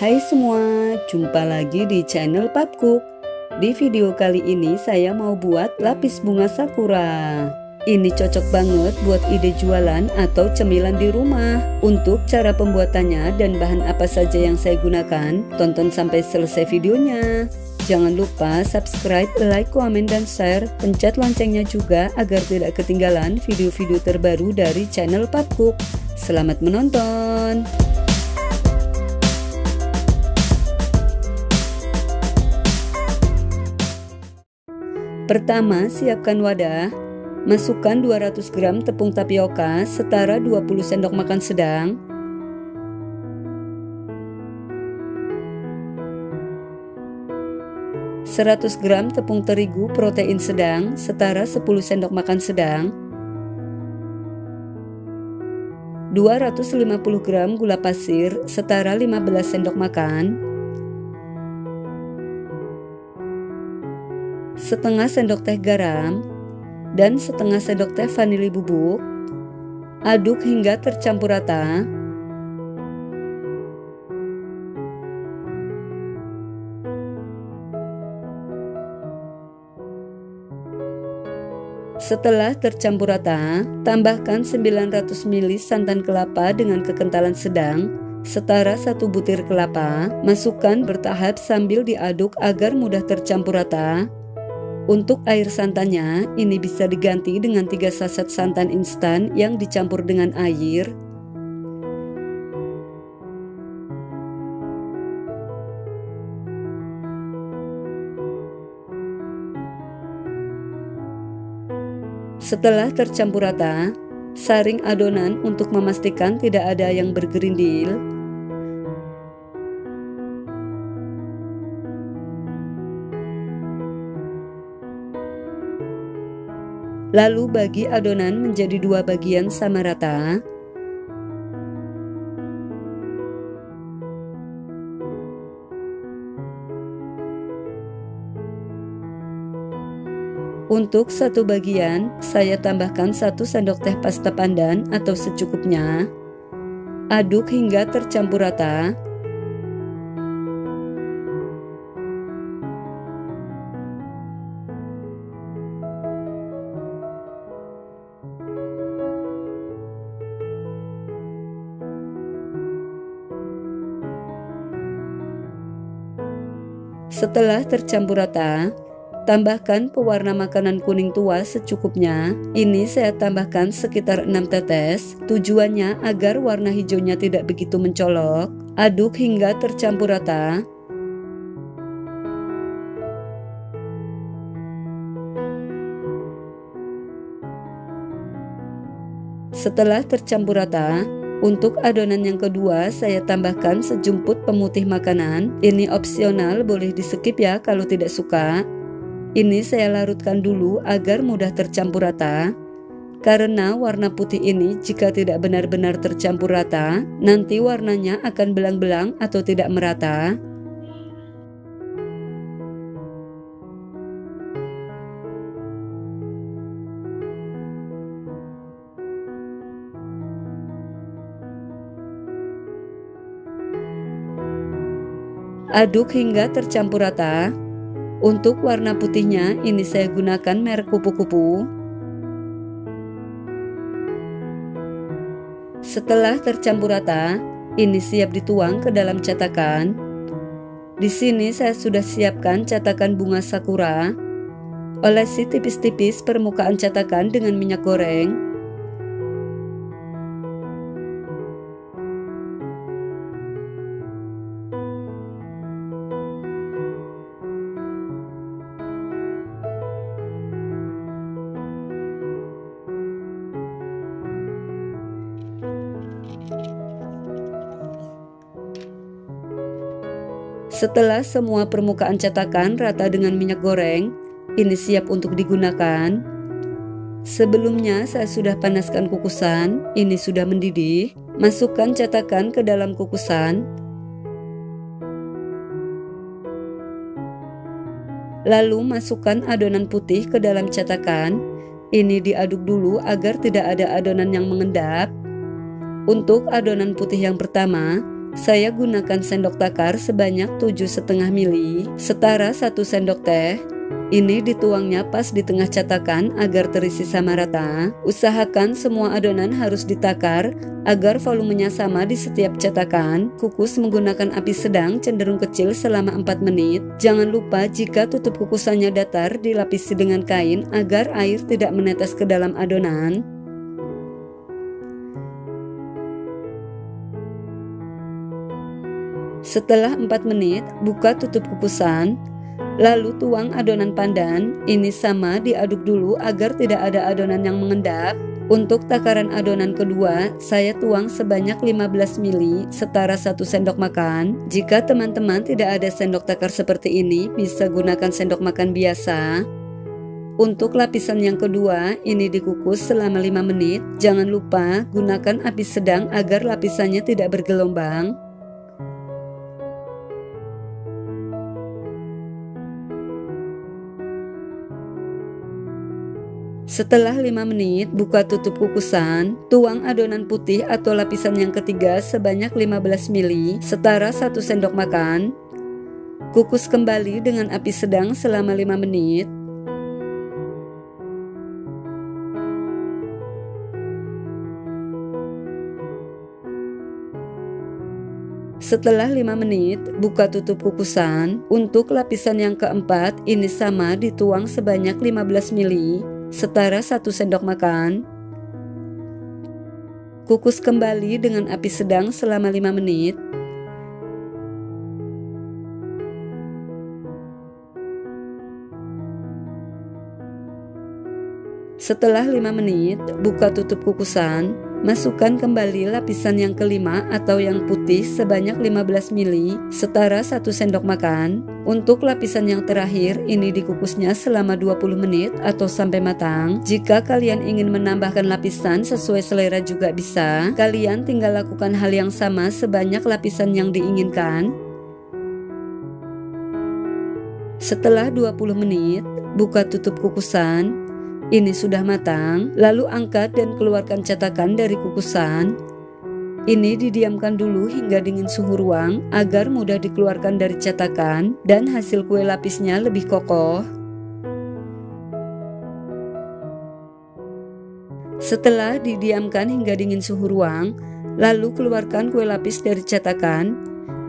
Hai semua, jumpa lagi di channel Papcook. Di video kali ini saya mau buat lapis bunga sakura. Ini cocok banget buat ide jualan atau cemilan di rumah. Untuk cara pembuatannya dan bahan apa saja yang saya gunakan, tonton sampai selesai videonya. Jangan lupa subscribe, like, komen, dan share. Pencet loncengnya juga agar tidak ketinggalan video-video terbaru dari channel Papcook. Selamat menonton! Pertama, siapkan wadah. Masukkan 200 gram tepung tapioka setara 20 sendok makan sedang. Seratus gram tepung terigu protein sedang setara 10 sendok makan sedang. 250 gram gula pasir setara 15 sendok makan. Setengah sendok teh garam dan setengah sendok teh vanili bubuk. Aduk hingga tercampur rata. Setelah tercampur rata, tambahkan 900 ml santan kelapa dengan kekentalan sedang setara 1 butir kelapa. Masukkan bertahap sambil diaduk agar mudah tercampur rata. Untuk air santannya, ini bisa diganti dengan 3 saset santan instan yang dicampur dengan air. Setelah tercampur rata, saring adonan untuk memastikan tidak ada yang bergerindil. Lalu bagi adonan menjadi 2 bagian sama rata. Untuk satu bagian, saya tambahkan 1 sendok teh pasta pandan atau secukupnya. Aduk hingga tercampur rata. Setelah tercampur rata, tambahkan pewarna makanan kuning tua secukupnya. Ini saya tambahkan sekitar 6 tetes. Tujuannya agar warna hijaunya tidak begitu mencolok. Aduk hingga tercampur rata. Setelah tercampur rata, untuk adonan yang kedua saya tambahkan sejumput pemutih makanan. Ini opsional, boleh di skip ya kalau tidak suka. Ini saya larutkan dulu agar mudah tercampur rata. Karena warna putih ini jika tidak benar-benar tercampur rata, nanti warnanya akan belang-belang atau tidak merata. Aduk hingga tercampur rata. Untuk warna putihnya, ini saya gunakan merek kupu-kupu. Setelah tercampur rata, ini siap dituang ke dalam cetakan. Di sini saya sudah siapkan cetakan bunga sakura. Olesi tipis-tipis permukaan cetakan dengan minyak goreng. Setelah semua permukaan cetakan rata dengan minyak goreng, ini siap untuk digunakan. Sebelumnya saya sudah panaskan kukusan, ini sudah mendidih. Masukkan cetakan ke dalam kukusan. Lalu masukkan adonan putih ke dalam cetakan. Ini diaduk dulu agar tidak ada adonan yang mengendap. Untuk adonan putih yang pertama, Saya gunakan sendok takar sebanyak 7,5 mili, setara 1 sendok teh. Ini dituangnya pas di tengah cetakan agar terisi sama rata. Usahakan semua adonan harus ditakar agar volumenya sama di setiap cetakan. Kukus menggunakan api sedang cenderung kecil selama 4 menit. Jangan lupa jika tutup kukusannya datar dilapisi dengan kain agar air tidak menetes ke dalam adonan. Setelah 4 menit, buka tutup kukusan, lalu tuang adonan pandan. Ini sama diaduk dulu agar tidak ada adonan yang mengendap. Untuk takaran adonan kedua, saya tuang sebanyak 15 mili, setara 1 sendok makan. Jika teman-teman tidak ada sendok takar seperti ini, bisa gunakan sendok makan biasa. Untuk lapisan yang kedua, ini dikukus selama 5 menit. Jangan lupa gunakan api sedang agar lapisannya tidak bergelombang. Setelah 5 menit, buka tutup kukusan, tuang adonan putih atau lapisan yang ketiga sebanyak 15 mili, setara 1 sendok makan. Kukus kembali dengan api sedang selama 5 menit. Setelah 5 menit, buka tutup kukusan. Untuk lapisan yang keempat, ini sama dituang sebanyak 15 mili, setara 1 sendok makan. Kukus kembali dengan api sedang selama 5 menit. Setelah 5 menit, buka tutup kukusan. Masukkan kembali lapisan yang kelima atau yang putih sebanyak 15 mili, setara 1 sendok makan. Untuk lapisan yang terakhir, ini dikukusnya selama 20 menit atau sampai matang. Jika kalian ingin menambahkan lapisan sesuai selera juga bisa. Kalian tinggal lakukan hal yang sama sebanyak lapisan yang diinginkan. Setelah 20 menit, buka tutup kukusan. Ini sudah matang, lalu angkat dan keluarkan cetakan dari kukusan. Ini didiamkan dulu hingga dingin suhu ruang agar mudah dikeluarkan dari cetakan dan hasil kue lapisnya lebih kokoh. Setelah didiamkan hingga dingin suhu ruang, lalu keluarkan kue lapis dari cetakan.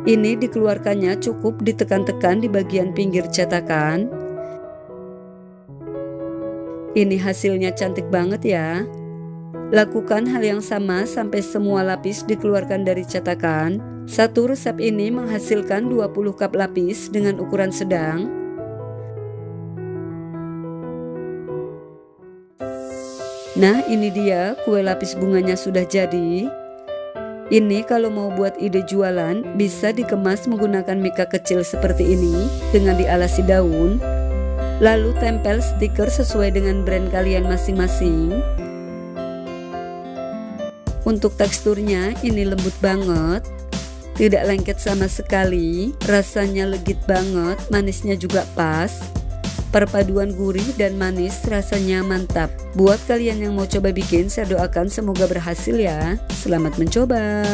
Ini dikeluarkannya cukup ditekan-tekan di bagian pinggir cetakan. Ini hasilnya cantik banget ya. Lakukan hal yang sama sampai semua lapis dikeluarkan dari cetakan. Satu resep ini menghasilkan 20 cup lapis dengan ukuran sedang. Nah, ini dia kue lapis bunganya sudah jadi. Ini kalau mau buat ide jualan, bisa dikemas menggunakan mika kecil seperti ini dengan dialasi daun. Lalu tempel stiker sesuai dengan brand kalian masing-masing. Untuk teksturnya ini lembut banget, tidak lengket sama sekali, rasanya legit banget, manisnya juga pas. Perpaduan gurih dan manis rasanya mantap. Buat kalian yang mau coba bikin, saya doakan semoga berhasil ya. Selamat mencoba.